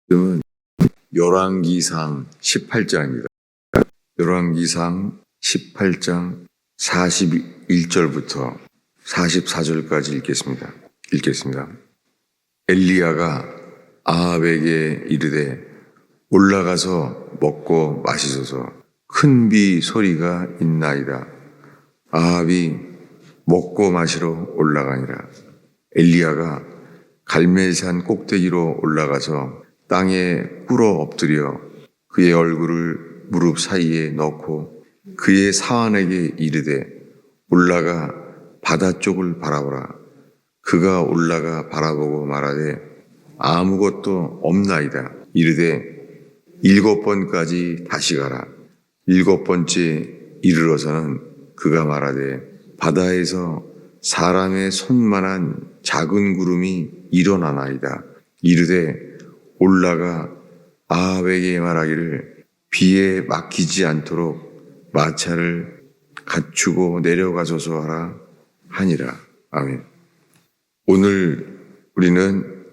지금은 열왕기상 18장입니다. 열왕기상 18장 41절부터 44절까지 읽겠습니다. 엘리야가 아합에게 이르되 올라가서 먹고 마시소서. 큰 비 소리가 있나이다. 아합이 먹고 마시러 올라가니라. 엘리야가 갈멜산 꼭대기로 올라가서 땅에 꿇어 엎드려 그의 얼굴을 무릎 사이에 넣고 그의 사환에게 이르되 올라가 바다 쪽을 바라보라. 그가 올라가 바라보고 말하되 아무것도 없나이다. 이르되 7번까지 다시 가라. 7번째 이르러서는 그가 말하되 바다에서 사람의 손만한 작은 구름이 일어나나이다. 이르되 올라가 아합에게 말하기를 비에 막히지 않도록 마차를 갖추고 내려가소서 하라 하니라. 아멘. 오늘 우리는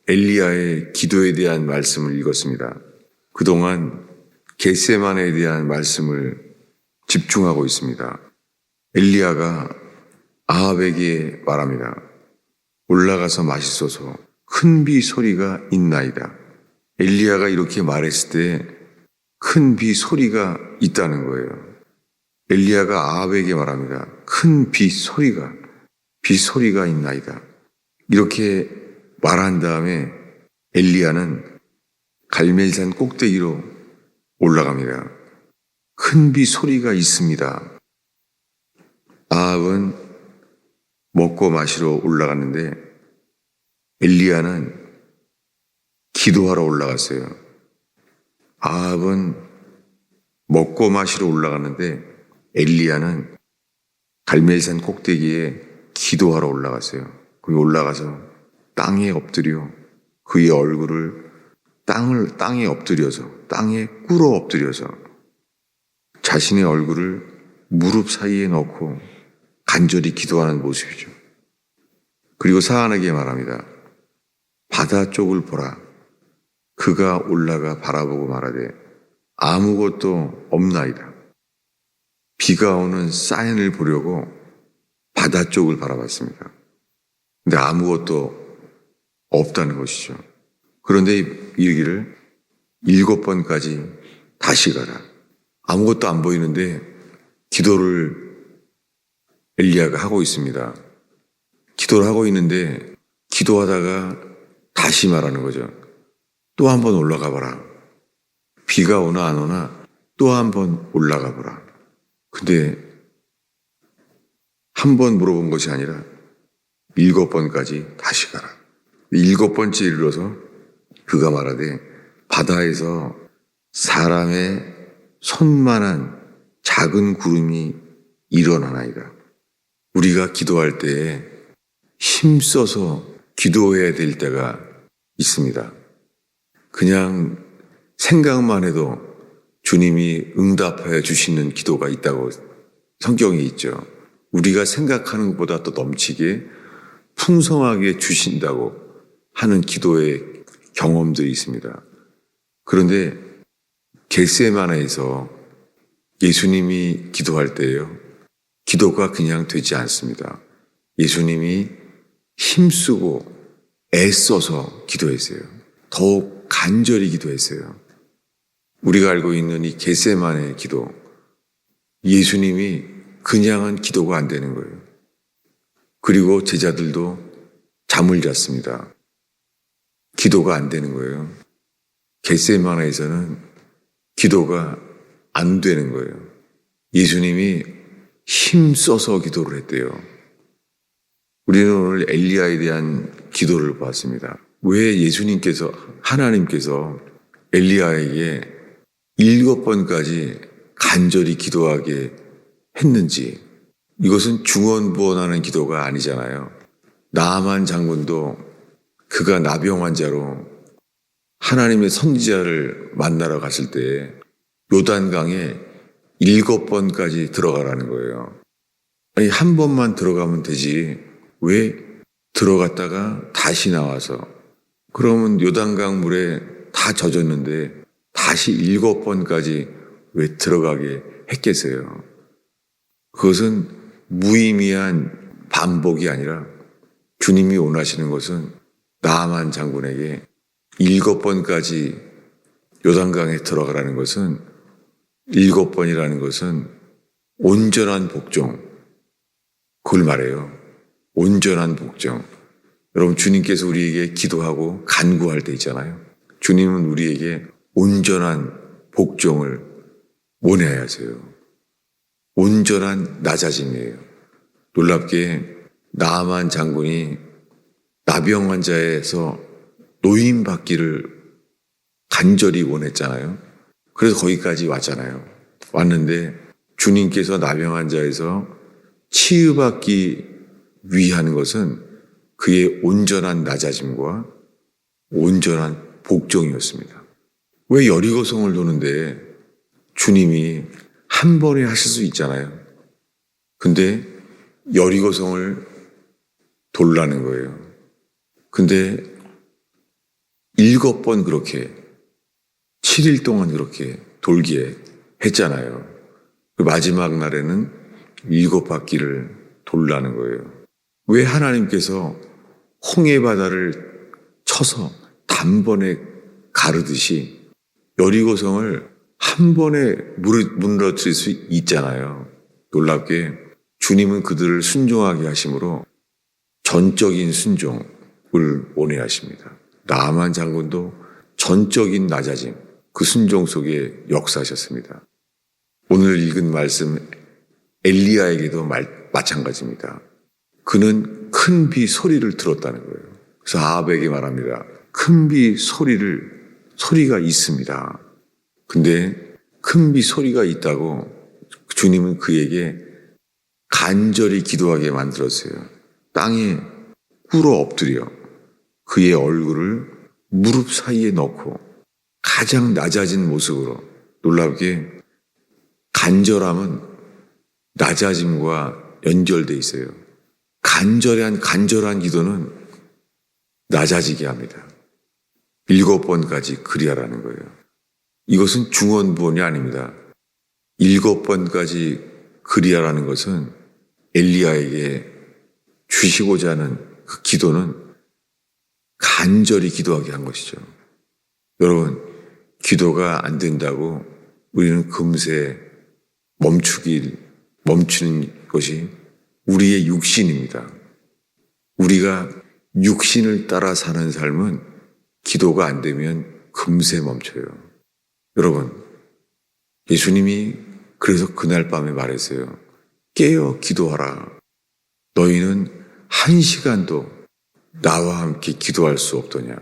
엘리야의 기도에 대한 말씀을 읽었습니다. 그동안 겟세마네에 대한 말씀을 집중하고 있습니다. 엘리야가 아합에게 말합니다. 올라가서 마시소서. 큰 비 소리가 있나이다. 엘리야가 이렇게 말했을 때 큰 비 소리가 있다는 거예요. 엘리야가 아합에게 말합니다. 큰 비 소리가 있나이다. 이렇게 말한 다음에 엘리야는 갈멜산 꼭대기로 올라갑니다. 큰 비 소리가 있습니다. 아합은 먹고 마시러 올라갔는데 엘리야는 기도하러 올라갔어요. 아합은 먹고 마시러 올라갔는데 엘리야는 갈멜산 꼭대기에 기도하러 올라갔어요. 거기 올라가서 땅에 엎드려 그의 얼굴을 땅에 꿇어 엎드려서 자신의 얼굴을 무릎 사이에 넣고 간절히 기도하는 모습이죠. 그리고 사안에게 말합니다. 바다 쪽을 보라. 그가 올라가 바라보고 말하되 아무것도 없나이다. 비가 오는 사인을 보려고 바다 쪽을 바라봤습니다. 근데 아무것도 없다는 것이죠. 그런데 이르기를 7번까지 다시 가라. 아무것도 안 보이는데 기도를 엘리야가 하고 있습니다. 기도를 하고 있는데 기도하다가 다시 말하는 거죠. 또 한 번 올라가 봐라. 비가 오나 안 오나 또 한 번 올라가 보라. 근데 한 번 물어본 것이 아니라 7번까지 다시 가라. 7번째 이르러서 그가 말하되 바다에서 사람의 손만한 작은 구름이 일어나나이다. 우리가 기도할 때에 힘써서 기도해야 될 때가 있습니다. 그냥 생각만 해도 주님이 응답하여 주시는 기도가 있다고 성경에 있죠. 우리가 생각하는 것보다 더 넘치게 풍성하게 주신다고 하는 기도의 경험들이 있습니다. 그런데 겟세마네에서 예수님이 기도할 때요, 기도가 그냥 되지 않습니다. 예수님이 힘쓰고 애써서 기도했어요. 더욱 간절히 기도했어요. 우리가 알고 있는 이 겟세마네 기도, 예수님이 그냥은 기도가 안 되는 거예요. 그리고 제자들도 잠을 잤습니다. 기도가 안 되는 거예요. 겟세마네에서는 기도가 안 되는 거예요. 예수님이 힘써서 기도를 했대요. 우리는 오늘 엘리야에 대한 기도를 봤습니다. 왜 하나님께서 엘리야에게 7번까지 간절히 기도하게 했는지, 이것은 중언부언하는 기도가 아니잖아요. 나아만 장군도 그가 나병 환자로 하나님의 선지자를 만나러 갔을 때 요단강에 7번까지 들어가라는 거예요. 아니, 한 번만 들어가면 되지 왜 들어갔다가 다시 나와서, 그러면 요단강 물에 다 젖었는데 다시 7번까지 왜 들어가게 했겠어요? 그것은 무의미한 반복이 아니라 주님이 원하시는 것은 나아만 장군에게 7번까지 요단강에 들어가라는 것은 7번이라는 것은 온전한 복종, 그걸 말해요. 온전한 복종. 여러분, 주님께서 우리에게 기도하고 간구할 때 있잖아요. 주님은 우리에게 온전한 복종을 원해야 하세요. 온전한 낮아짐이에요. 놀랍게 나아만 장군이 나병 환자에서 노임받기를 간절히 원했잖아요. 그래서 거기까지 왔잖아요. 왔는데 주님께서 나병 환자에서 치유받기 위한 것은 그의 온전한 낮아짐과 온전한 복종이었습니다. 왜 여리고성을 도는데 주님이 한 번에 하실 수 있잖아요. 근데 여리고성을 돌라는 거예요. 근데 7번 그렇게 7일 동안 그렇게 돌게 했잖아요. 그 마지막 날에는 7바퀴를 돌라는 거예요. 왜 하나님께서 홍해 바다를 쳐서 단번에 가르듯이 여리고성을 한 번에 무너뜨릴 수 있잖아요. 놀랍게 주님은 그들을 순종하게 하심으로 전적인 순종을 원해 하십니다. 나아만 장군도 전적인 낮아짐, 그 순종 속에 역사하셨습니다. 오늘 읽은 말씀 엘리야에게도 마찬가지입니다. 그는 큰 비 소리를 들었다는 거예요. 그래서 아합에게 말합니다. 큰 비 소리가 있습니다. 근데 큰 비 소리가 있다고 주님은 그에게 간절히 기도하게 만들었어요. 땅에 꿇어 엎드려 그의 얼굴을 무릎 사이에 넣고 가장 낮아진 모습으로, 놀랍게 간절함은 낮아짐과 연결되어 있어요. 간절한 기도는 낮아지게 합니다. 7번까지 그리하라는 거예요. 이것은 중언부언이 아닙니다. 7번까지 그리하라는 것은 엘리야에게 주시고자 하는 그 기도는 간절히 기도하게 한 것이죠. 여러분, 기도가 안 된다고 우리는 금세 멈추는 것이 우리의 육신입니다. 우리가 육신을 따라 사는 삶은 기도가 안 되면 금세 멈춰요. 여러분, 예수님이 그래서 그날 밤에 말했어요. 깨어 기도하라. 너희는 1시간도 나와 함께 기도할 수 없더냐.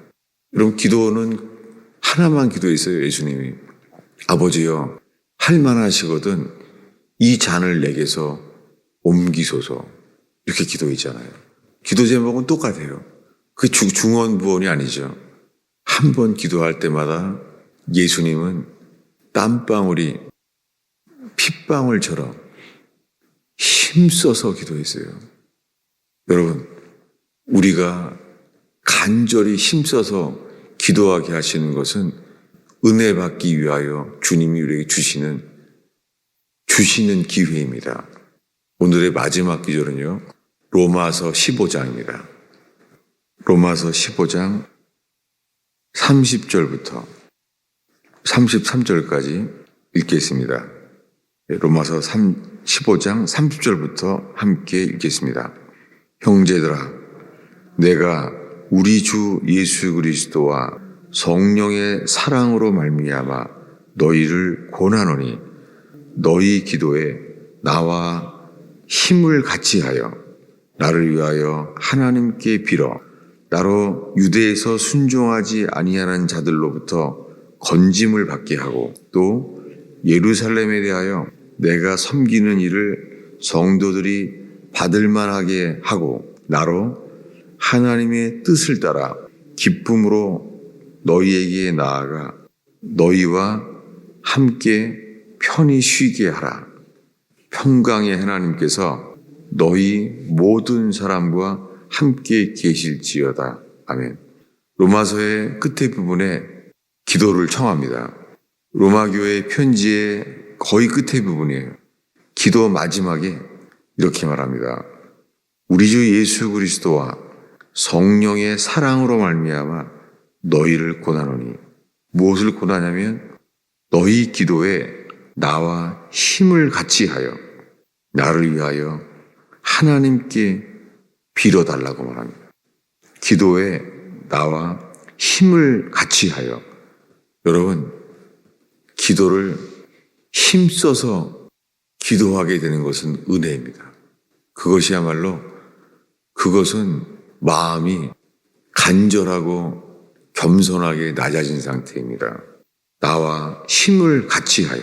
여러분, 기도는 하나만 기도했어요. 예수님이. 아버지여, 할 만하시거든 이 잔을 내게서 옮기소서. 이렇게 기도했잖아요. 기도 제목은 똑같아요. 그게 중언부언이 아니죠. 한 번 기도할 때마다 예수님은 땀방울이 핏방울처럼 힘써서 기도했어요. 여러분, 우리가 간절히 힘써서 기도하게 하시는 것은 은혜 받기 위하여 주님이 우리에게 주시는 기회입니다. 오늘의 마지막 기절은요, 로마서 15장입니다. 로마서 15장 30절부터 33절까지 읽겠습니다. 로마서 15장 30절부터 함께 읽겠습니다. 형제들아, 내가 우리 주 예수 그리스도와 성령의 사랑으로 말미암아 너희를 권하노니 너희 기도에 나와 힘을 같이 하여 나를 위하여 하나님께 빌어 나로 유대에서 순종하지 아니하는 자들로부터 건짐을 받게 하고 또 예루살렘에 대하여 내가 섬기는 일을 성도들이 받을 만하게 하고 나로 하나님의 뜻을 따라 기쁨으로 너희에게 나아가 너희와 함께 편히 쉬게 하라. 평강의 하나님께서 너희 모든 사람과 함께 계실지어다. 아멘. 로마서의 끝에 부분에 기도를 청합니다. 로마 교회 편지의 거의 끝에 부분이에요. 기도 마지막에 이렇게 말합니다. 우리 주 예수 그리스도와 성령의 사랑으로 말미암아 너희를 권하노니. 무엇을 권하냐면 너희 기도에 나와 힘을 같이 하여 나를 위하여 하나님께 빌어달라고 말합니다. 기도에 나와 힘을 같이 하여. 여러분, 기도를 힘써서 기도하게 되는 것은 은혜입니다. 그것은 마음이 간절하고 겸손하게 낮아진 상태입니다. 나와 힘을 같이 하여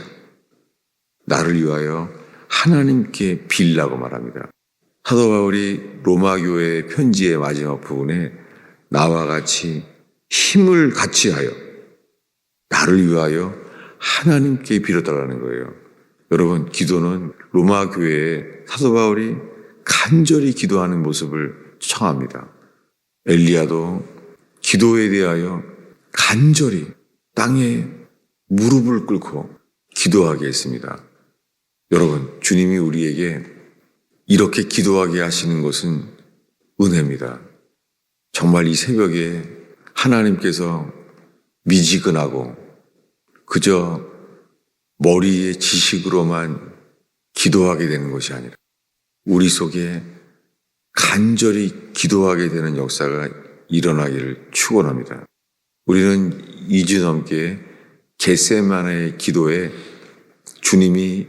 나를 위하여 하나님께 빌라고 말합니다. 사도 바울이 로마 교회 편지의 마지막 부분에 나와 같이 힘을 같이 하여 나를 위하여 하나님께 빌어달라는 거예요. 여러분, 기도는 로마 교회에 사도 바울이 간절히 기도하는 모습을 청합니다. 엘리야도 기도에 대하여 간절히 땅에 무릎을 꿇고 기도하게 했습니다. 여러분, 주님이 우리에게 이렇게 기도하게 하시는 것은 은혜입니다. 정말 이 새벽에 하나님께서 미지근하고 그저 머리의 지식으로만 기도하게 되는 것이 아니라 우리 속에 간절히 기도하게 되는 역사가 일어나기를 축원합니다. 우리는 2주 넘게 겟세마네의 기도에 주님이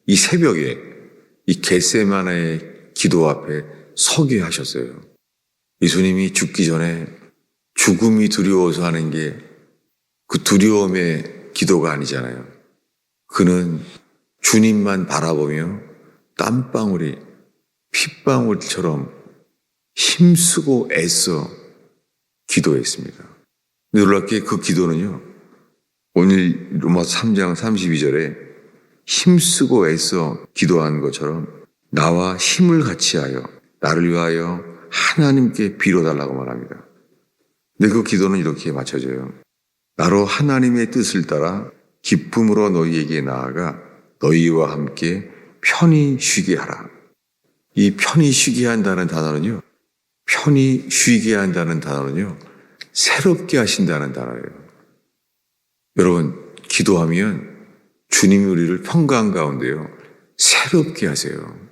이 새벽에 이 겟세마네의 기도 앞에 서게 하셨어요. 예수님이 죽기 전에 죽음이 두려워서 하는 게 그 두려움의 기도가 아니잖아요. 그는 주님만 바라보며 땀방울이 핏방울처럼 힘쓰고 애써 기도했습니다. 놀랍게 그 기도는요, 오늘 로마서 3장 32절에 힘쓰고 애써 기도한 것처럼 나와 힘을 같이 하여 나를 위하여 하나님께 빌어달라고 말합니다. 근데 그 기도는 이렇게 맞춰져요. 나로 하나님의 뜻을 따라 기쁨으로 너희에게 나아가 너희와 함께 편히 쉬게 하라. 이 편히 쉬게 한다는 단어는요, 새롭게 하신다는 단어예요. 여러분, 기도하면 주님이 우리를 평강 가운데요, 새롭게 하세요.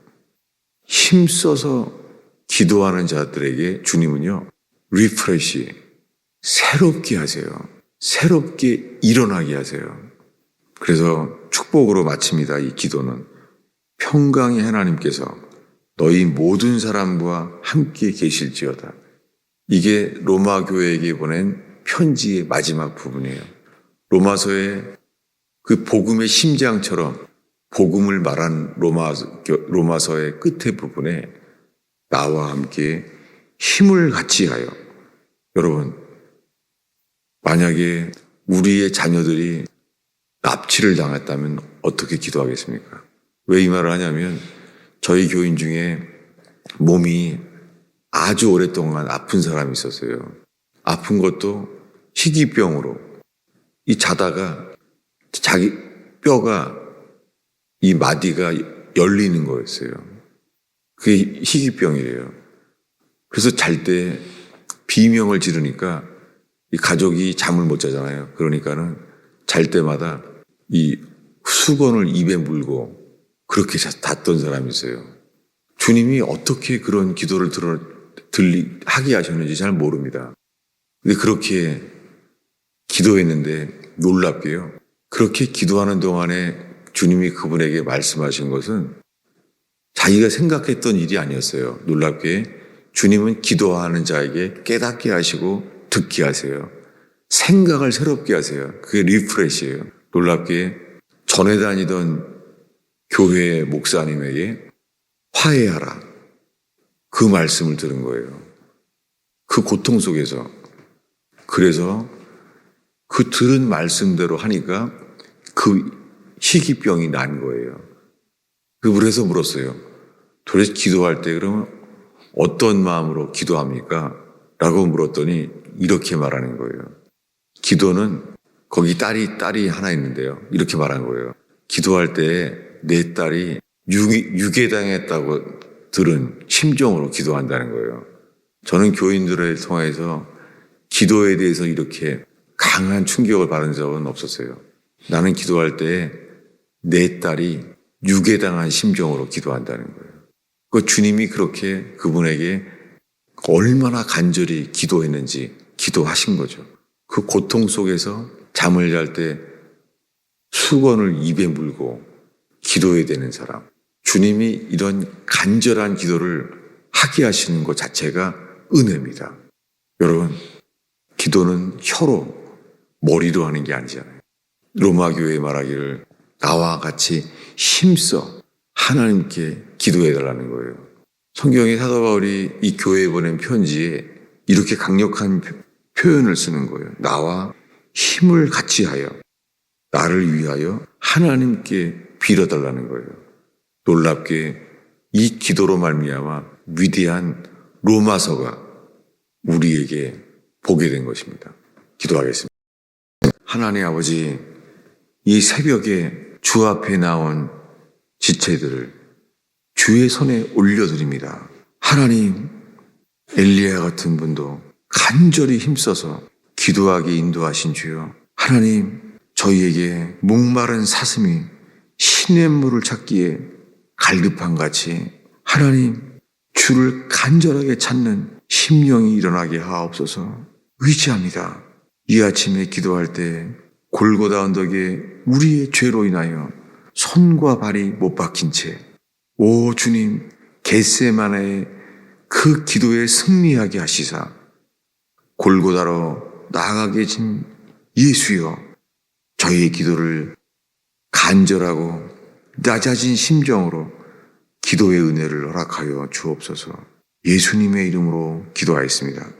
힘써서 기도하는 자들에게 주님은요, 리프레시, 새롭게 하세요. 새롭게 일어나게 하세요. 그래서 축복으로 마칩니다. 이 기도는 평강의 하나님께서 너희 모든 사람과 함께 계실지어다. 이게 로마 교회에게 보낸 편지의 마지막 부분이에요. 로마서의 그 복음의 심장처럼 복음을 말한 로마서의 끝의 부분에 나와 함께 힘을 같이 하여. 여러분, 만약에 우리의 자녀들이 납치를 당했다면 어떻게 기도하겠습니까? 왜 이 말을 하냐면 저희 교인 중에 몸이 아주 오랫동안 아픈 사람이 있었어요. 아픈 것도 희귀병으로. 이 자다가 자기 뼈가, 이 마디가 열리는 거였어요. 그게 희귀병이래요. 그래서 잘 때 비명을 지르니까 이 가족이 잠을 못 자잖아요. 그러니까는 잘 때마다 이 수건을 입에 물고 그렇게 잤던 사람이 있어요. 주님이 어떻게 그런 기도를 하게 하셨는지 잘 모릅니다. 근데 그렇게 기도했는데 놀랍게요, 그렇게 기도하는 동안에 주님이 그분에게 말씀하신 것은 자기가 생각했던 일이 아니었어요. 놀랍게 주님은 기도하는 자에게 깨닫게 하시고 듣게 하세요. 생각을 새롭게 하세요. 그게 리프레시예요. 놀랍게 전에 다니던 교회 목사님에게 화해하라, 그 말씀을 들은 거예요. 그 고통 속에서. 그래서 그 들은 말씀대로 하니까 그 희귀병이 난 거예요. 그래서 물었어요. 도대체 기도할 때 그러면 어떤 마음으로 기도합니까? 라고 물었더니 이렇게 말하는 거예요. 기도는 거기 딸이 하나 있는데요. 이렇게 말한 거예요. 기도할 때 내 딸이 유괴당했다고 들은 심정으로 기도한다는 거예요. 저는 교인들을 통해서 기도에 대해서 이렇게 강한 충격을 받은 적은 없었어요. 나는 기도할 때 내 딸이 유괴당한 심정으로 기도한다는 거예요. 그 주님이 그렇게 그분에게 얼마나 간절히 기도했는지 기도하신 거죠. 그 고통 속에서 잠을 잘 때 수건을 입에 물고 기도해야 되는 사람. 주님이 이런 간절한 기도를 하게 하시는 것 자체가 은혜입니다. 여러분, 기도는 혀로, 머리로 하는 게 아니잖아요. 로마 교회에 말하기를 나와 같이 힘써 하나님께 기도해달라는 거예요. 성경의 사도 바울이 이 교회에 보낸 편지에 이렇게 강력한 표현을 쓰는 거예요. 나와 힘을 같이 하여 나를 위하여 하나님께 빌어달라는 거예요. 놀랍게 이 기도로 말미암아 위대한 로마서가 우리에게 보게 된 것입니다. 기도하겠습니다. 하나님 아버지, 이 새벽에 주 앞에 나온 지체들을 주의 손에 올려드립니다. 하나님, 엘리야 같은 분도 간절히 힘써서 기도하게 인도하신 주여, 하나님, 저희에게 목마른 사슴이 시냇물을 찾기에 갈급한 같이 하나님, 주를 간절하게 찾는 심령이 일어나게 하옵소서. 의지합니다. 이 아침에 기도할 때 골고다 언덕에 우리의 죄로 인하여 손과 발이 못 박힌 채, 오 주님, 겟세마네의 그 기도에 승리하게 하시사 골고다로 나아가 계신 예수여, 저희의 기도를 간절하고 낮아진 심정으로 기도의 은혜를 허락하여 주옵소서. 예수님의 이름으로 기도하였습니다.